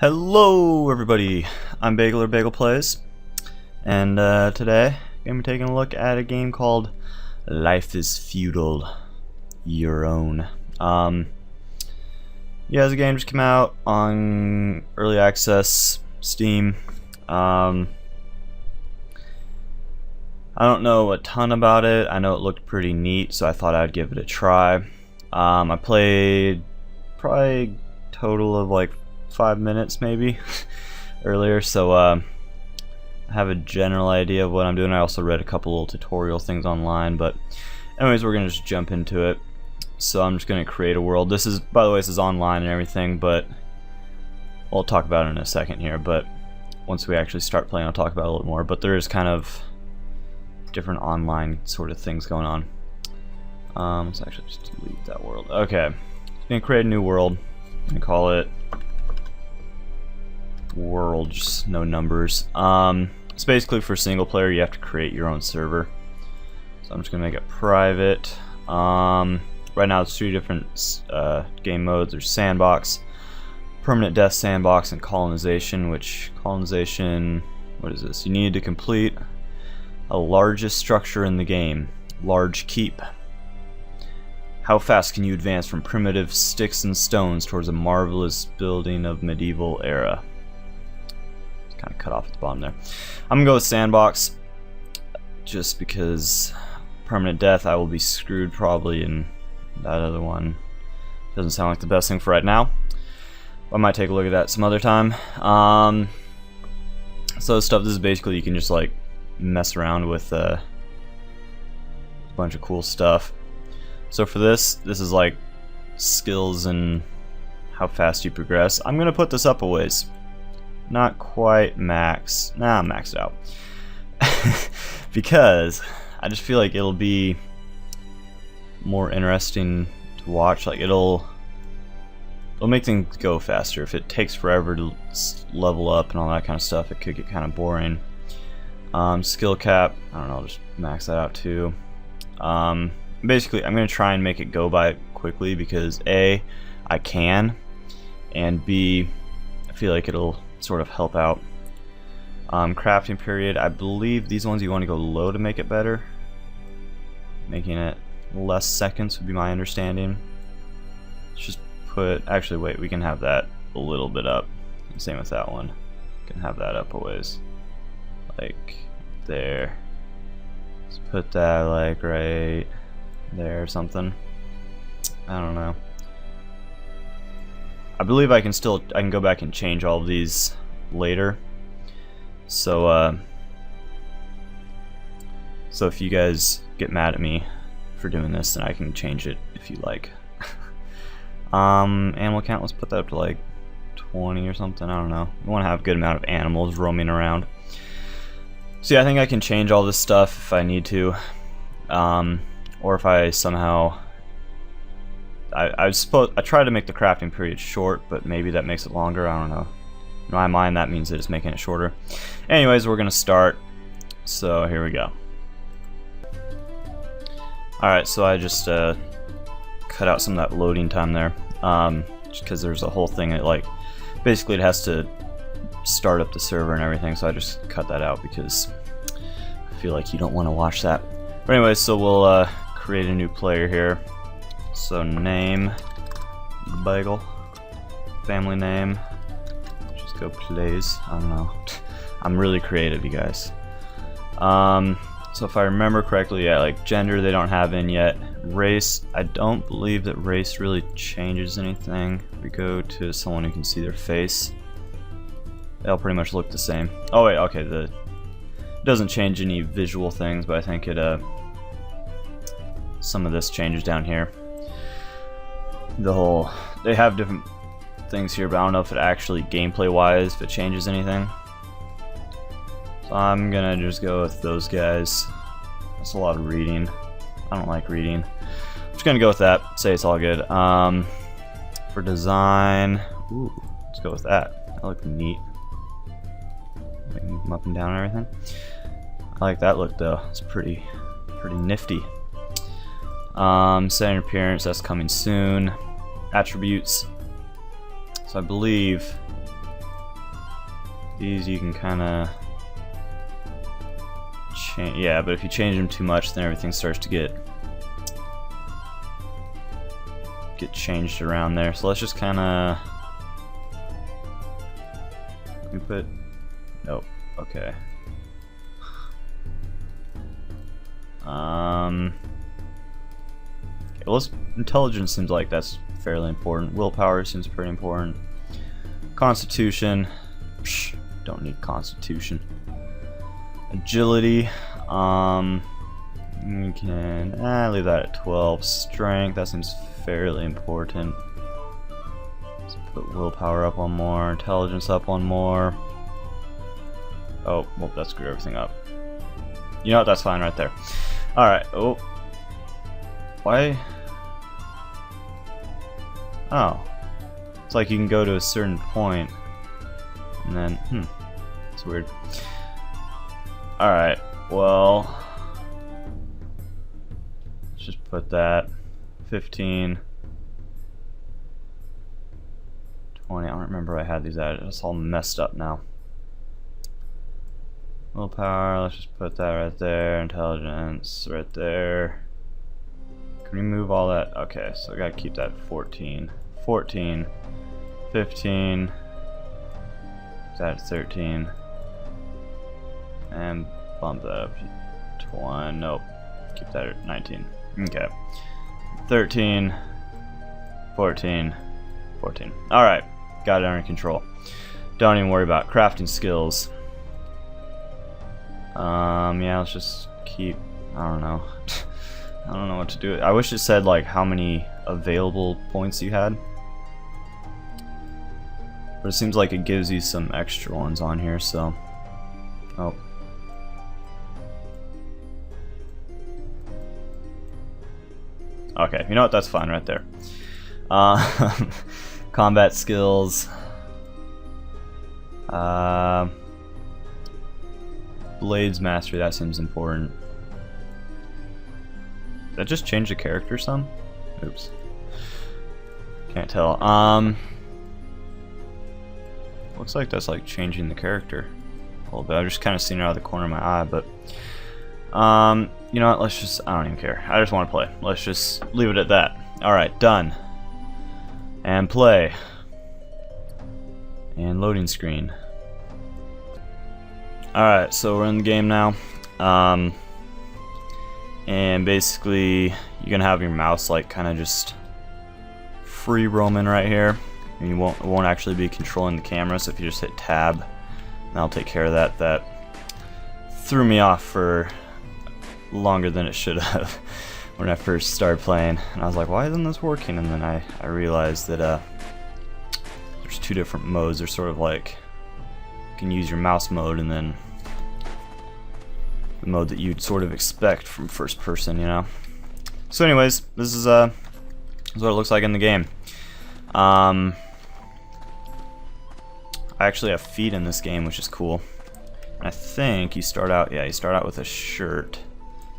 Hello everybody, I'm Bagel or Bagel Plays, and today I'm going to be taking a look at a game called Life is Feudal, Your Own. Yeah, the game just came out on Early Access, Steam. I don't know a ton about it. I know it looked pretty neat, so I thought I'd give it a try. I played probably total of like 5 minutes maybe earlier, so I have a general idea of what I'm doing. I also read a couple little tutorial things online, but anyways, we're gonna just jump into it. So I'm just gonna create a world. This is, by the way, this is online and everything, but we'll talk about it in a second here. But once we actually start playing, I'll talk about it a little more. But there is kind of different online sort of things going on. Let's actually just delete that world. Okay, I'm gonna create a new world. I'm gonna call it world, just no numbers. It's basically for single player. You have to create your own server, so I'm just gonna make it private. Right now it's 3 different game modes. There's sandbox, permanent death sandbox, and colonization. Which colonization, what is this? You need to complete a largest structure in the game, large keep. How fast can you advance from primitive sticks and stones towards a marvelous building of medieval era? Kind of cut off at the bottom there. I'm gonna go with sandbox just because permanent death I will be screwed probably, and that other one doesn't sound like the best thing for right now. I might take a look at that some other time. So this is basically, you can just like mess around with a bunch of cool stuff. So for this is like skills and how fast you progress. I'm gonna put this up a ways. Not quite max. Nah, I'm maxed out. Because I just feel like it'll be more interesting to watch. Like it'll make things go faster. If it takes forever to level up and all that kind of stuff, it could get kind of boring. Skill cap, I don't know, I'll just max that out too. Basically, I'm gonna try and make it go by quickly because A, I can, and B, I feel like it'll sort of help out. Crafting period, I believe these ones you want to go low to make it better. Making it less seconds would be my understanding. Let's just put, actually wait, we can have that a little bit up. Same with that one. Can have that up a ways. Like there. Let's put that like right there or something. I don't know. I believe I can go back and change all of these later. So so if you guys get mad at me for doing this, then I can change it if you like. Animal count, let's put that up to like 20 or something. I don't know. We want to have a good amount of animals roaming around. So yeah, I think I can change all this stuff if I need to, or if I somehow. I try to make the crafting period short, but maybe that makes it longer. I don't know. In my mind, that means that it's making it shorter. Anyways, we're gonna start. So here we go. Alright, so I just cut out some of that loading time there, just because there's a whole thing that, like, basically it has to start up the server and everything, so I just cut that out because I feel like you don't want to watch that. But anyways, so we'll create a new player here. So name, Bagel, family name, just go plays, I don't know. I'm really creative, you guys. So if I remember correctly, yeah, like gender they don't have in yet. Race, I don't believe that race really changes anything. If we go to someone who can see their face, they'll pretty much look the same. Oh wait, okay, it doesn't change any visual things, but I think it some of this changes down here. They have different things here, but I don't know if it actually gameplay wise if it changes anything. So I'm gonna just go with those guys. That's a lot of reading. I don't like reading. I'm just gonna go with that. Say it's all good. For design, ooh, let's go with that. That looks neat. Making them up and down and everything. I like that look though. It's pretty nifty. Setting appearance, that's coming soon. Attributes. So I believe These you can kind of change. Yeah, but if you change them too much, then everything starts to get changed around there. So let's just kind of. We put. Nope. Okay. Okay, well, intelligence seems like that's fairly important. Willpower seems pretty important. Constitution. Psh, don't need constitution. Agility. We can leave that at 12. Strength. That seems fairly important. Let's put willpower up one more. Intelligence up one more. Oh, well, that screwed everything up. You know what? That's fine right there. Alright. Oh. Why? Oh. It's like you can go to a certain point. And then, it's weird. Alright. Well. Let's just put that. 15. 20. I don't remember I had these at. It's all messed up now. Willpower, let's just put that right there. Intelligence, right there. Can we move all that? Okay, so I gotta keep that 14. 14. 15. That's 13. And bump that up to 20. Nope. Keep that at 19. Okay. 13. 14. 14. Alright. Got it under control. Don't even worry about crafting skills. Yeah, let's just keep, I don't know. I don't know what to do. I wish it said like how many available points you had. But it seems like it gives you some extra ones on here, so. Oh. Okay, you know what? That's fine right there. Combat skills. Blades mastery, that seems important. Did that just change the character some? Oops. Can't tell. Looks like that's like changing the character a little bit. I've just kind of seen it out of the corner of my eye, but you know what, let's just, I don't even care. I just want to play. Let's just leave it at that. Alright, done. And play. And loading screen. Alright, so we're in the game now. And basically you're gonna have your mouse like kind of just free roaming right here. And you won't actually be controlling the camera, so if you just hit tab, that'll take care of that. That threw me off for longer than it should have when I first started playing. And I was like, why isn't this working? And then I realized that there's two different modes. There's sort of like, you can use your mouse mode and then the mode that you'd sort of expect from first person, you know. So anyways, this is what it looks like in the game. I actually have feet in this game, which is cool. And I think you start out, yeah, you start out with a shirt.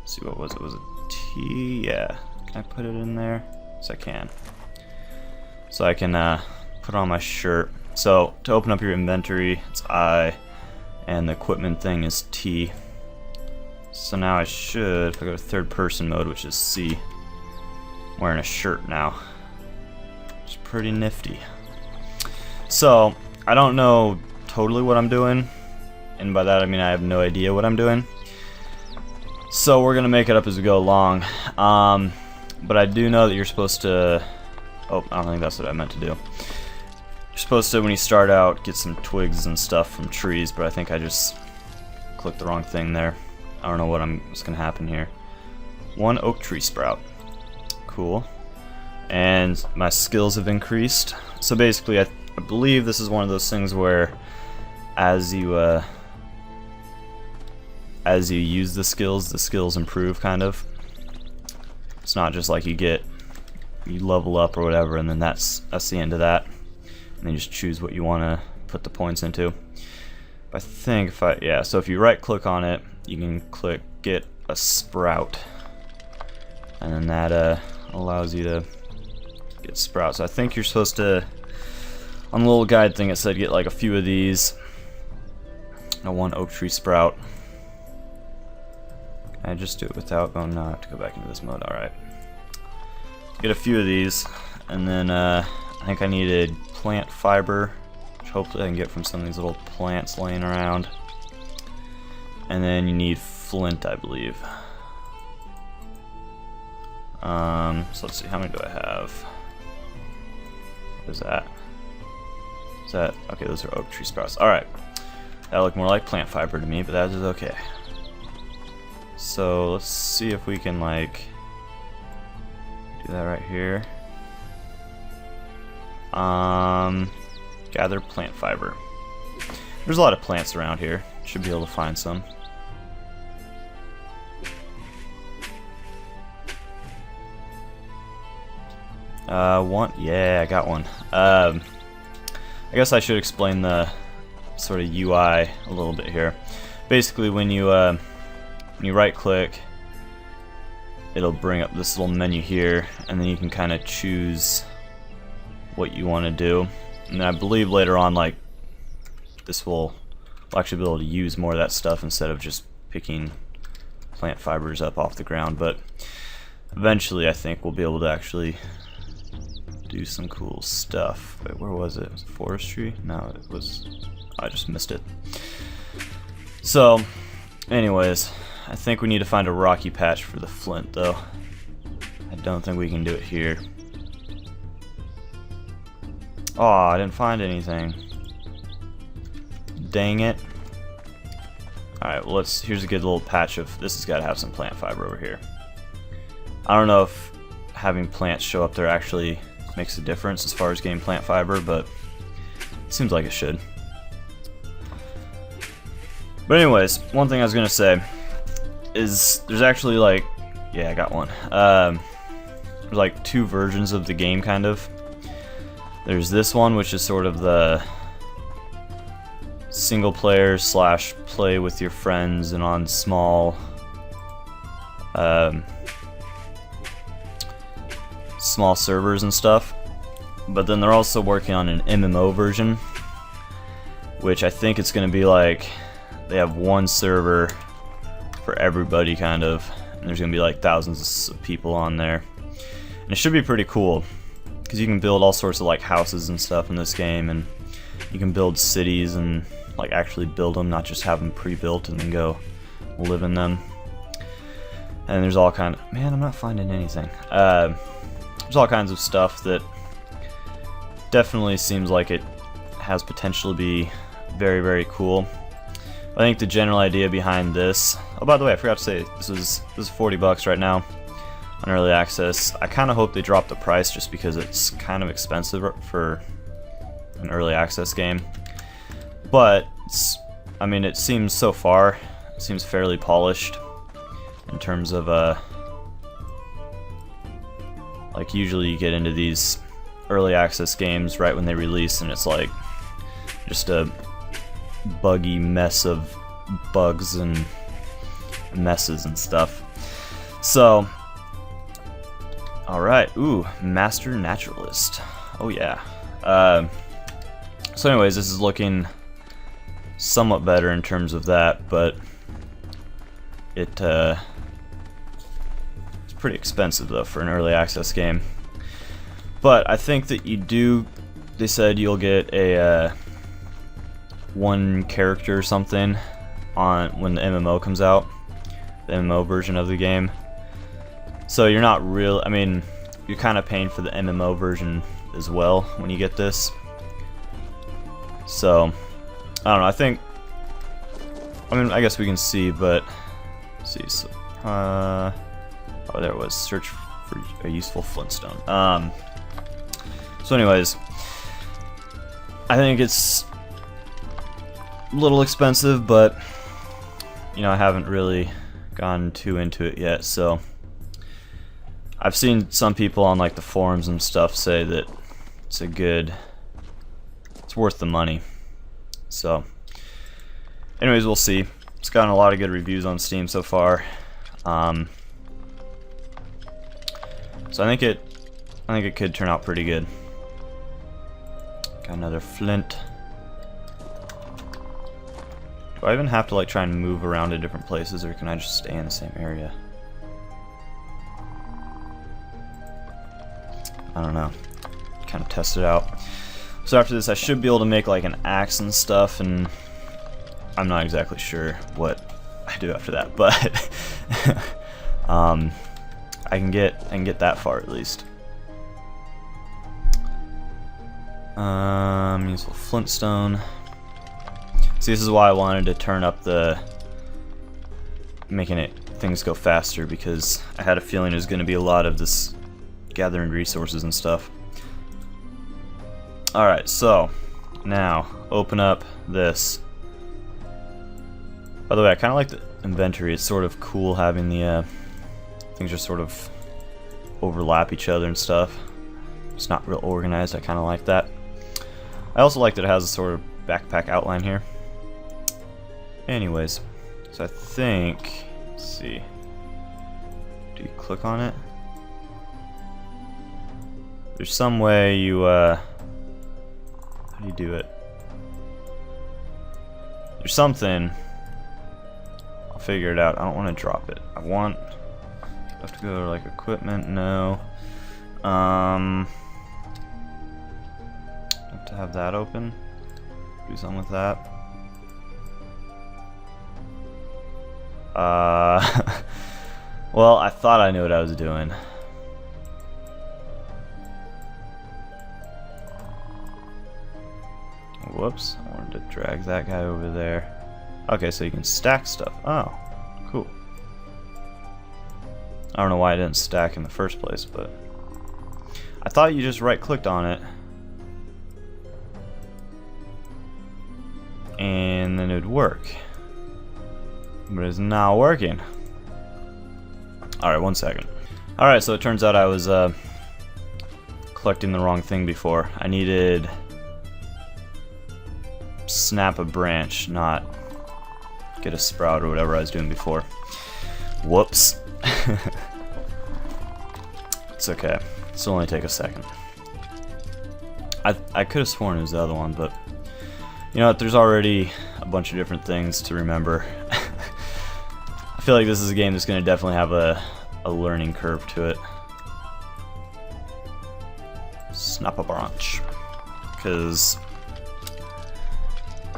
Let's see, what was it? Was it T? Yeah. Can I put it in there? Yes, I can. So I can put on my shirt. So to open up your inventory, it's I, and the equipment thing is T. So now I should, if I go to third person mode, which is C, I'm wearing a shirt now. It's pretty nifty. So I don't know totally what I'm doing, and by that I mean I have no idea what I'm doing. So we're gonna make it up as we go along. But I do know that you're supposed to. Oh, I don't think that's what I meant to do. You're supposed to, when you start out, get some twigs and stuff from trees, but I think I just clicked the wrong thing there. I don't know what's gonna happen here. One oak tree sprout. Cool. And my skills have increased. So basically, I believe this is one of those things where as you use the skills improve, kind of. It's not just like you level up or whatever, and then that's the end of that. And then you just choose what you want to put the points into. I think so if you right click on it, you can click get a sprout, and then that allows you to get sprouts. So I think you're supposed to, on the little guide thing it said get like a few of these, I want oak tree sprout. Can I just do it without going? No, I have to go back into this mode. Alright. Get a few of these, and then I think I needed plant fiber, which hopefully I can get from some of these little plants laying around. And then you need flint, I believe. So let's see, how many do I have? What is that? Is that, okay, those are oak tree sprouts. Alright. That look more like plant fiber to me, but that is okay. So let's see if we can like do that right here. Gather plant fiber. There's a lot of plants around here. Should be able to find some. One? Yeah, I got one. I guess I should explain the sort of UI a little bit here. Basically, when you right click, it'll bring up this little menu here, and then you can kind of choose what you want to do. And I believe later on, like, this will actually be able to use more of that stuff instead of just picking plant fibers up off the ground. But eventually, I think we'll be able to actually do some cool stuff. Wait, where was it? Was it forestry? No, it was... I just missed it. So, anyways, I think we need to find a rocky patch for the flint, though. I don't think we can do it here. Oh, I didn't find anything. Dang it. Alright, well, here's a good little patch of... This has got to have some plant fiber over here. I don't know if having plants show up there actually makes a difference as far as getting plant fiber, but it seems like it should. But anyways, one thing I was gonna say is there's actually like, yeah, I got one. There's like two versions of the game, kind of. There's this one, which is sort of the single player slash play with your friends and on small small servers and stuff. But then they're also working on an MMO version, which I think it's going to be like they have one server for everybody, kind of, and there's going to be like thousands of people on there, and it should be pretty cool because you can build all sorts of like houses and stuff in this game, and you can build cities and like actually build them, not just have them pre-built and then go live in them. And there's all kind of, man, I'm not finding anything. There's all kinds of stuff that definitely seems like it has potential to be very, very cool. I think the general idea behind this... Oh, by the way, I forgot to say, this is $40 right now on early access. I kind of hope they drop the price just because it's kind of expensive for an early access game. But, I mean, it seems so far, it seems fairly polished in terms of, like, usually you get into these early access games right when they release and it's like just a buggy mess of bugs and messes and stuff. So, alright, ooh, Master Naturalist. Oh yeah. So anyways, this is looking somewhat better in terms of that, but it's pretty expensive though for an early access game. But I think that you do, they said you'll get a one character or something on when the MMO comes out, the MMO version of the game. So you're not real, I mean, you're kind of paying for the MMO version as well when you get this. So, I don't know, I think, I mean, I guess we can see, but, let's see, so, oh, there it was, search for a useful flintstone. So anyways, I think it's a little expensive, but, you know, I haven't really gone too into it yet, so I've seen some people on like the forums and stuff say that it's it's worth the money. So anyways, we'll see. It's gotten a lot of good reviews on Steam so far. So I think it could turn out pretty good. Got another flint. Do I even have to like try and move around to different places, or can I just stay in the same area? I don't know. Kind of test it out. So after this I should be able to make like an axe and stuff, and I'm not exactly sure what I do after that, but I can get that far at least. Useful flintstone. See, this is why I wanted to turn up the making things go faster, because I had a feeling there's going to be a lot of this gathering resources and stuff. Alright, so now open up this. By the way, I kind of like the inventory. It's sort of cool having the things just sort of overlap each other and stuff. It's not real organized. I kind of like that. I also like that it has a sort of backpack outline here. Anyways, so I think, let's see, do you click on it? There's some way you, how do you do it? There's something, I'll figure it out. I don't want to drop it. I have to go to like equipment, no. Have to have that open, do something with that. Well, I thought I knew what I was doing. Whoops, I wanted to drag that guy over there. Okay, so you can stack stuff. Oh, cool. I don't know why I didn't stack in the first place, but I thought you just right-clicked on it and then it would work. But it's not working. Alright, 1 second. Alright, so it turns out I was collecting the wrong thing before. I needed snap a branch, not get a sprout or whatever I was doing before. Whoops. It's okay. This will only take a second. I could have sworn it was the other one, but you know what, there's already a bunch of different things to remember. I feel like this is a game that's going to definitely have a learning curve to it. Snap a branch. Because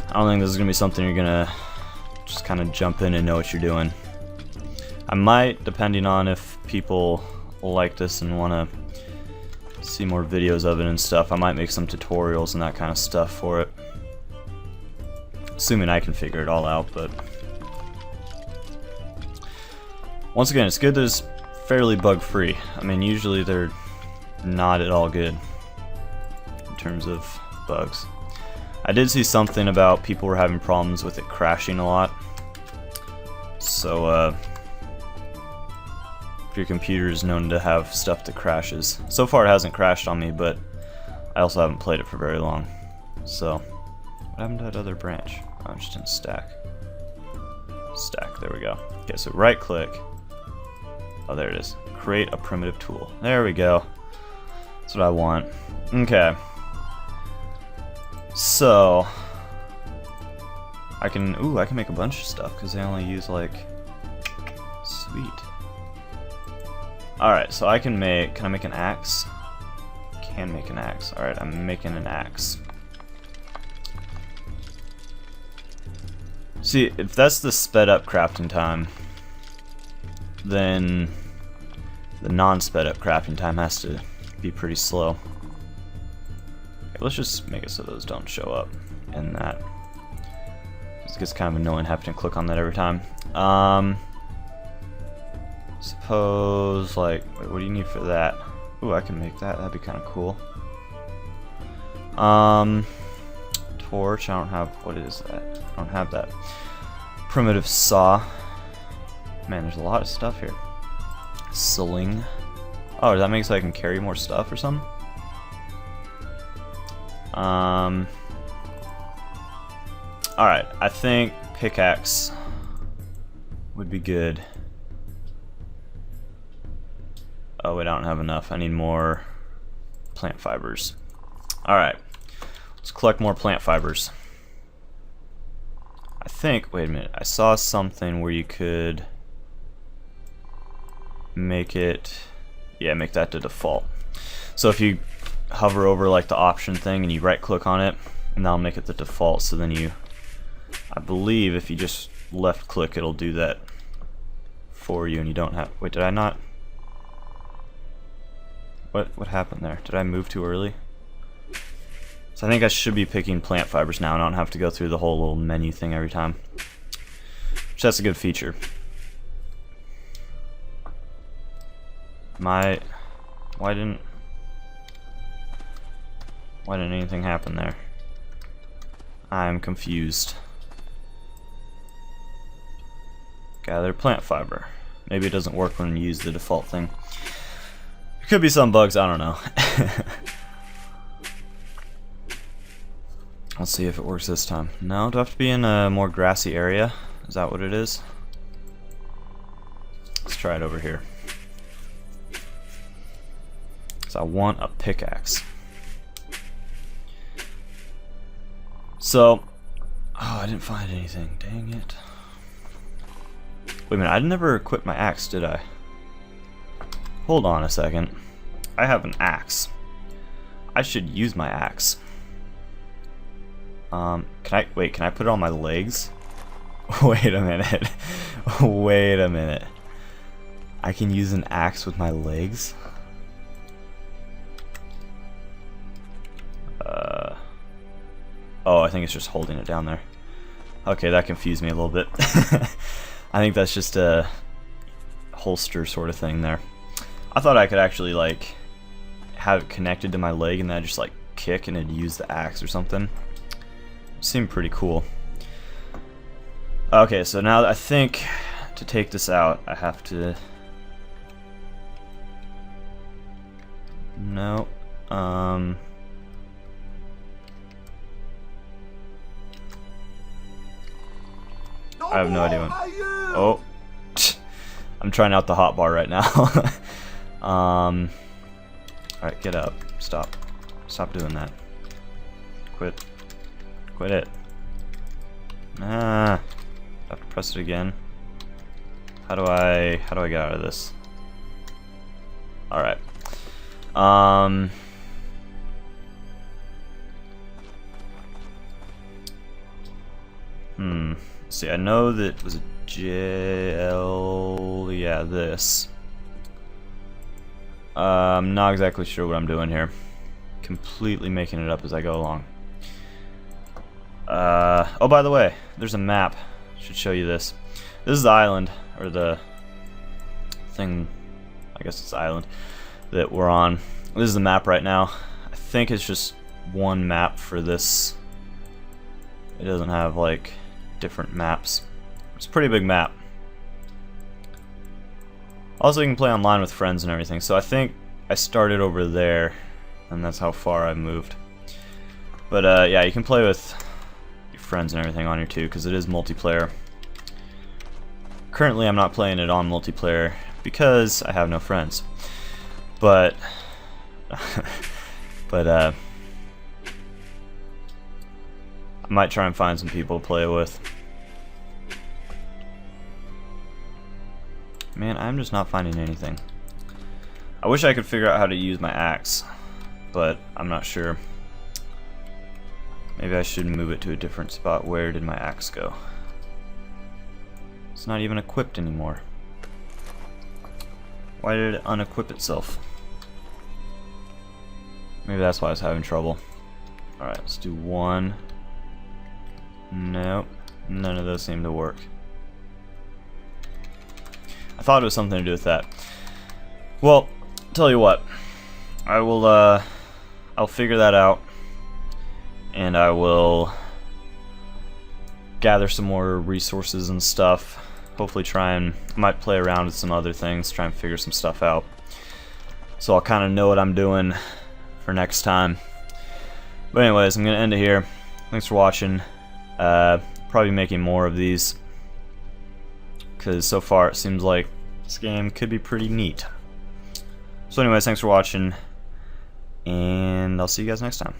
I don't think this is going to be something you're going to just kind of jump in and know what you're doing. I might, depending on if people like this and want to see more videos of it and stuff, I might make some tutorials and that kind of stuff for it. Assuming I can figure it all out, but once again, it's good that it's fairly bug-free. I mean, usually they're not at all good in terms of bugs. I did see something about people were having problems with it crashing a lot. So, if your computer is known to have stuff that crashes. So far it hasn't crashed on me, but I also haven't played it for very long. So, what happened to that other branch? Oh, it just didn't stack. Stack, there we go. Okay, so right click. Oh, there it is. Create a primitive tool. There we go. That's what I want. Okay. So I can make a bunch of stuff because they only use like, sweet. Alright, so I can I make an axe? Can make an axe. Alright, I'm making an axe. See, if that's the sped up crafting time, then the non-sped up crafting time has to be pretty slow. Okay, let's just make it so those don't show up in that. It gets kind of annoying having to click on that every time. Suppose, like, wait, what do you need for that? Ooh, I can make that. That'd be kind of cool. Torch, I don't have, what is that? I don't have that. Primitive saw. Man, there's a lot of stuff here. Sling. Oh, does that make so I can carry more stuff or something? Alright, I think pickaxe would be good. Oh wait, I don't have enough. I need more plant fibers. Alright, let's collect more plant fibers. I I think, wait a minute, I saw something where you could make it, yeah, make that the default. So if you hover over like the option thing and you right click on it, and that'll make it the default, so then you, I believe if you just left click it'll do that for you and you don't have, wait, did I not, what happened there? Did I move too early? So I think I should be picking plant fibers now and I don't have to go through the whole little menu thing every time. Which that's a good feature. Why didn't anything happen there? I'm confused. Gather plant fiber. Maybe it doesn't work when you use the default thing. There could be some bugs, I don't know. Let's see if it works this time. No, do I have to be in a more grassy area? Is that what it is? Let's try it over here. So I want a pickaxe. So, oh, I didn't find anything. Dang it. Wait a minute, I never equipped my axe, did I? Hold on a second. I have an axe. I should use my axe. Can I put it on my legs? Wait a minute. Wait a minute. I can use an axe with my legs? Oh, I think it's just holding it down there. Okay, that confused me a little bit. I think that's just a holster sort of thing there. I thought I could actually like have it connected to my leg and then I just like kick and it'd use the axe or something. Seemed pretty cool. Okay, so now I think to take this out I have to... No. I have no idea what... Oh. I'm trying out the hotbar right now. Alright, get up. Stop. Stop doing that. Quit. Quit it. Ah. I have to press it again. How do I get out of this? Alright. See, I know that was a JL, yeah, this. I'm not exactly sure what I'm doing here. Completely making it up as I go along. Oh, by the way, there's a map. Should show you this. This is the island, or the thing, I guess it's the island that we're on. This is the map right now. I think it's just one map for this. It doesn't have like different maps. It's a pretty big map. Also, you can play online with friends and everything, so I think I started over there, and that's how far I've moved. But yeah, you can play with your friends and everything on here too, because it is multiplayer. Currently, I'm not playing it on multiplayer because I have no friends. But, I might try and find some people to play with. Man, I'm just not finding anything. I wish I could figure out how to use my axe, but I'm not sure. Maybe I should move it to a different spot. Where did my axe go? It's not even equipped anymore. Why did it unequip itself? Maybe that's why I was having trouble. Alright, let's do one. Nope, none of those seem to work. I thought it was something to do with that. Well, tell you what, I will I'll figure that out, and I will gather some more resources and stuff. Hopefully I might play around with some other things, try and figure some stuff out. So I'll kind of know what I'm doing for next time. But anyways, I'm gonna end it here. Thanks for watching. Probably making more of these, because so far it seems like this game could be pretty neat. So anyways, thanks for watching, and I'll see you guys next time.